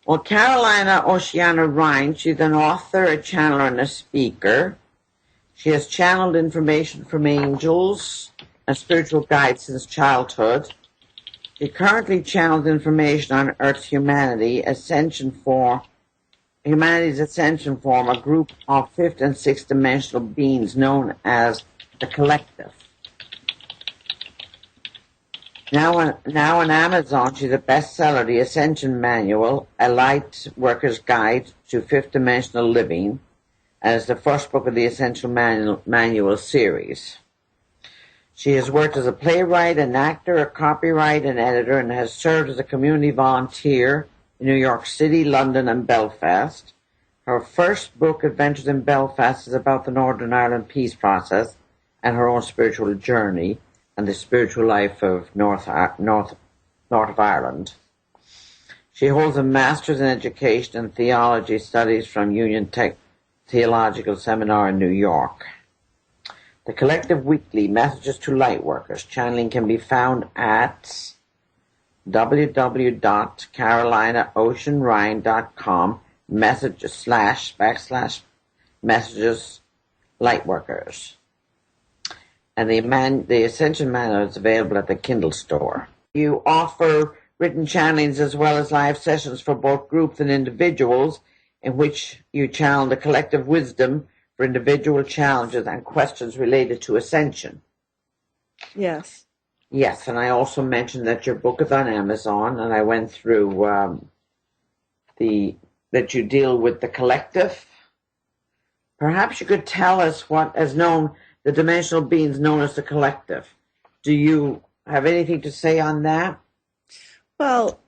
Well, Carolina Oceana Ryan, she's an author, a channeler, and a speaker. She has channeled information from angels and spiritual guides since childhood. She currently channels information on Earth's humanity's ascension form, a group of fifth and sixth dimensional beings known as the Collective. Now on Amazon, she's a bestseller, The Ascension Manual, a light worker's guide to fifth dimensional living, and it's the first book of the Ascension Manual series. She has worked as a playwright, an actor, a copyright, and editor, and has served as a community volunteer in New York City, London, and Belfast. Her first book, Adventures in Belfast, is about the Northern Ireland peace process and her own spiritual journey and the spiritual life of north of Ireland. She holds a master's in education and theology studies from Union Theological Seminar in New York. The Collective Weekly Messages to Lightworkers channeling can be found at www.carolinaoceanryan.com /messages lightworkers. And the Ascension Manual is available at the Kindle store. You offer written channelings as well as live sessions for both groups and individuals in which you channel the collective wisdom for individual challenges and questions related to ascension. Yes. Yes, and I also mentioned that your book is on Amazon, and I went through that you deal with the collective. Perhaps you could tell us what is known, the dimensional beings known as the collective. Do you have anything to say on that? Well,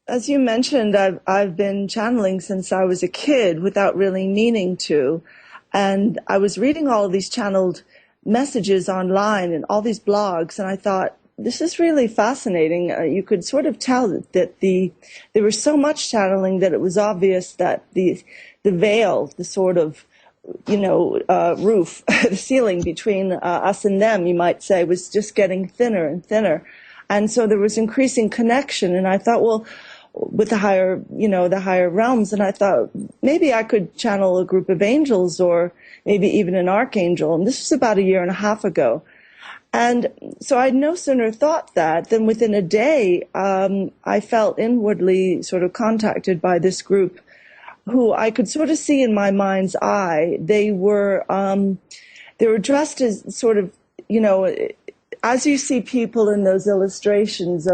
as you mentioned, I've been channeling since I was a kid without really meaning to. And I was reading all of these channeled messages online and all these blogs, and I thought, this is really fascinating. You could sort of tell that there was so much channeling that it was obvious that the veil, the sort of, roof, the ceiling between us and them, you might say, was just getting thinner and thinner. And so there was increasing connection. And I thought, well, with the higher realms, and I thought maybe I could channel a group of angels or maybe even an archangel. And this was about 1.5 years ago. And so I'd no sooner thought that than within a day, I felt inwardly sort of contacted by this group who I could sort of see in my mind's eye. They were dressed as sort of, as you see people in those illustrations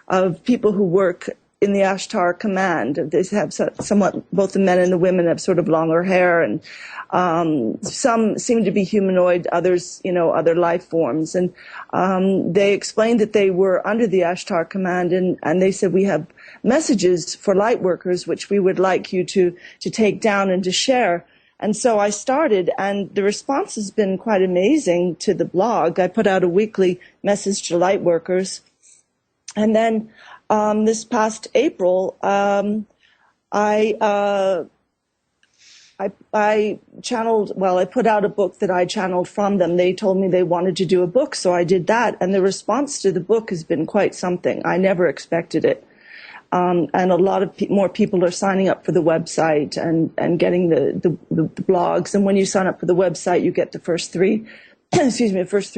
of people who work in the Ashtar Command. They have somewhat, both the men and the women have sort of longer hair, and some seem to be humanoid, others, other life forms. And they explained that they were under the Ashtar Command, and they said, we have messages for light workers which we would like you to take down and to share. And so I started, and the response has been quite amazing to the blog. I put out a weekly message to light workers. And then this past April, I put out a book that I channeled from them. They told me they wanted to do a book, so I did that. And the response to the book has been quite something. I never expected it. And a lot of more people are signing up for the website and getting the blogs. And when you sign up for the website, you get the first three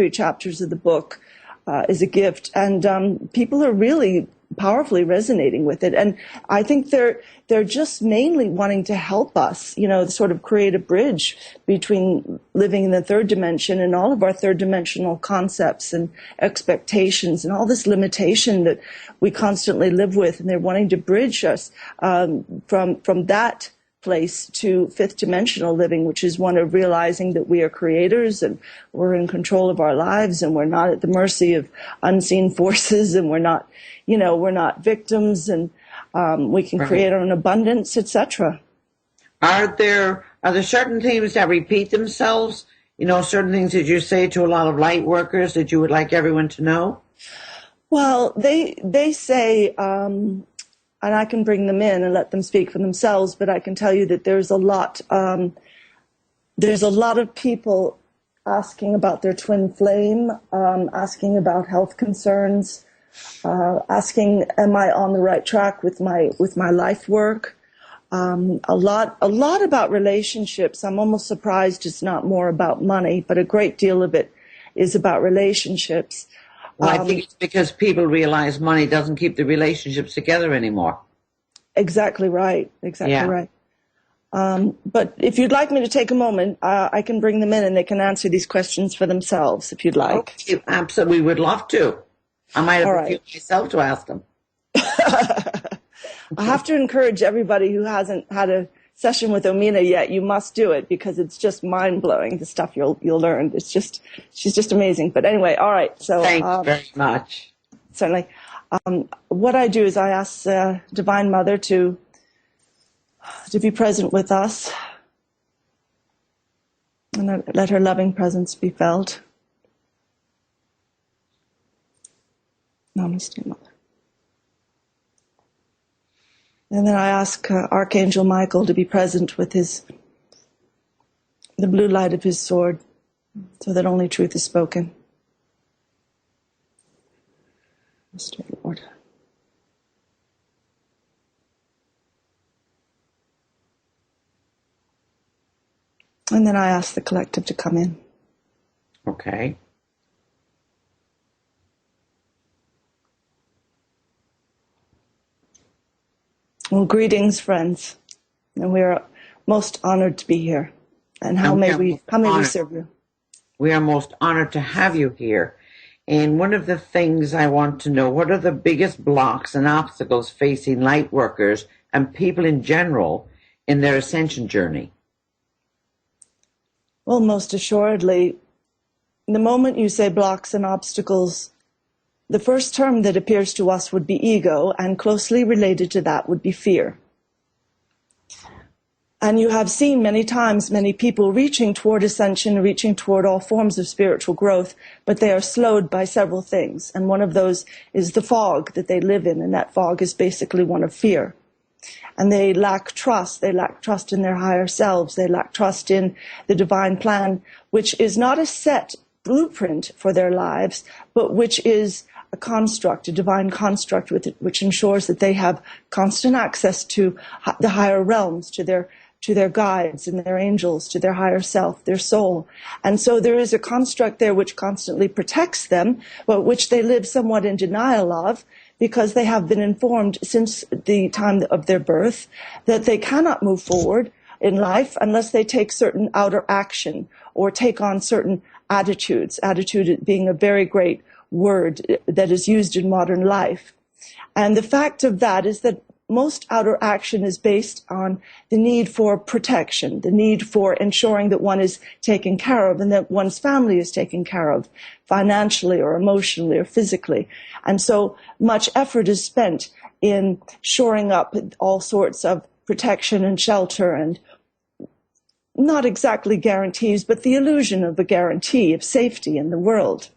chapters of the book as a gift. And people are really powerfully resonating with it. And I think they're just mainly wanting to help us, sort of create a bridge between living in the third dimension and all of our third dimensional concepts and expectations and all this limitation that we constantly live with. And they're wanting to bridge us from that place to fifth dimensional living, which is one of realizing that we are creators and we're in control of our lives and we're not at the mercy of unseen forces, and we're not victims, and we can create our own abundance, etc. Are there certain things that repeat themselves? Certain things that you say to a lot of light workers that you would like everyone to know? Well, they say, and I can bring them in and let them speak for themselves, but I can tell you that there's a lot of people asking about their twin flame, asking about health concerns, asking, am I on the right track with my life work? A lot about relationships. I'm almost surprised it's not more about money, but a great deal of it is about relationships. Well, I think it's because people realize money doesn't keep the relationships together anymore. Exactly right. Exactly right. But if you'd like me to take a moment, I can bring them in and they can answer these questions for themselves if you'd like. Okay, absolutely. We would love to. I might have a few myself to ask them. I have to encourage everybody who hasn't had a session with OMENA yet. You must do it because it's just mind-blowing, the stuff you'll learn. She's just amazing. But anyway, all right. So thanks very much. Certainly. What I do is I ask Divine Mother to be present with us and let her loving presence be felt. Namaste, Mother. And then I ask Archangel Michael to be present with the blue light of his sword so that only truth is spoken. Namaste, Lord. And then I ask the collective to come in. Okay. Well, greetings, friends. And we are most honored to be here. And how may we serve you? We are most honored to have you here. And one of the things I want to know, what are the biggest blocks and obstacles facing light workers and people in general in their ascension journey? Well, most assuredly, the moment you say blocks and obstacles, the first term that appears to us would be ego, and closely related to that would be fear. And you have seen many times many people reaching toward ascension, reaching toward all forms of spiritual growth, but they are slowed by several things. And one of those is the fog that they live in, and that fog is basically one of fear. And they lack trust. They lack trust in their higher selves. They lack trust in the divine plan, which is not a set blueprint for their lives, but which is a construct, a divine construct which ensures that they have constant access to the higher realms, to their guides and their angels, to their higher self, their soul. And so there is a construct there which constantly protects them, but which they live somewhat in denial of, because they have been informed since the time of their birth that they cannot move forward in life unless they take certain outer action or take on certain attitudes, attitude being a very great word that is used in modern life. And the fact of that is that most outer action is based on the need for protection, the need for ensuring that one is taken care of and that one's family is taken care of financially or emotionally or physically. And so much effort is spent in shoring up all sorts of protection and shelter and not exactly guarantees, but the illusion of a guarantee of safety in the world.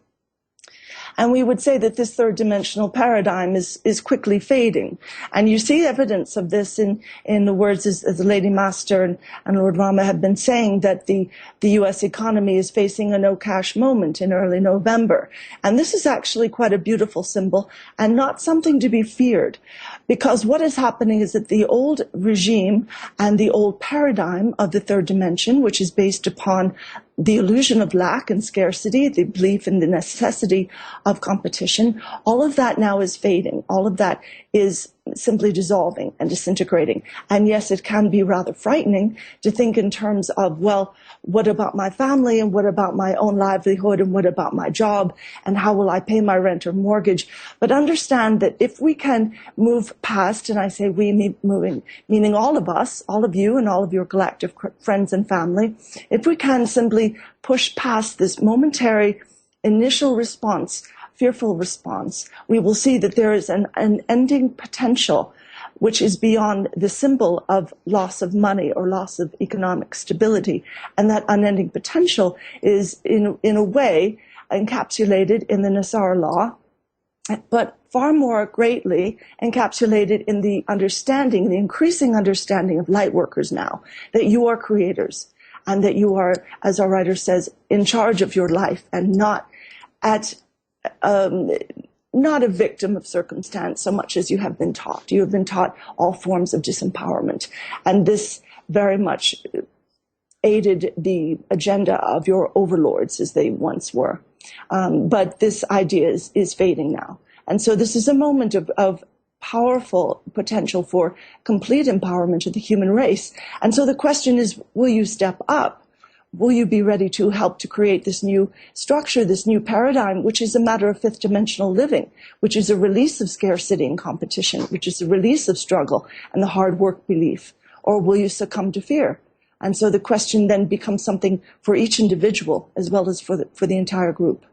And we would say that this third dimensional paradigm is quickly fading. And you see evidence of this in the words as the Lady Master and Lord Rama have been saying, that the U.S. economy is facing a no cash moment in early November. And this is actually quite a beautiful symbol and not something to be feared. Because what is happening is that the old regime and the old paradigm of the third dimension, which is based upon the illusion of lack and scarcity, the belief in the necessity of competition, all of that now is fading. All of that is simply dissolving and disintegrating. And yes, it can be rather frightening to think in terms of, well, what about my family and what about my own livelihood and what about my job and how will I pay my rent or mortgage? But understand that if we can move past, and I say we, moving, meaning all of us, all of you and all of your collective friends and family, if we can simply push past this momentary initial response, fearful response, we will see that there is an ending potential which is beyond the symbol of loss of money or loss of economic stability. And that unending potential is in a way encapsulated in the Nassar law, but far more greatly encapsulated in the understanding, the increasing understanding of light workers now, that you are creators and that you are, as our writer says, in charge of your life and not at not a victim of circumstance so much as you have been taught. You have been taught all forms of disempowerment. And this very much aided the agenda of your overlords as they once were. But this idea is fading now. And so this is a moment of powerful potential for complete empowerment of the human race. And so the question is, will you step up? Will you be ready to help to create this new structure, this new paradigm, which is a matter of fifth dimensional living, which is a release of scarcity and competition, which is a release of struggle and the hard work belief? Or will you succumb to fear? And so the question then becomes something for each individual as well as for the entire group.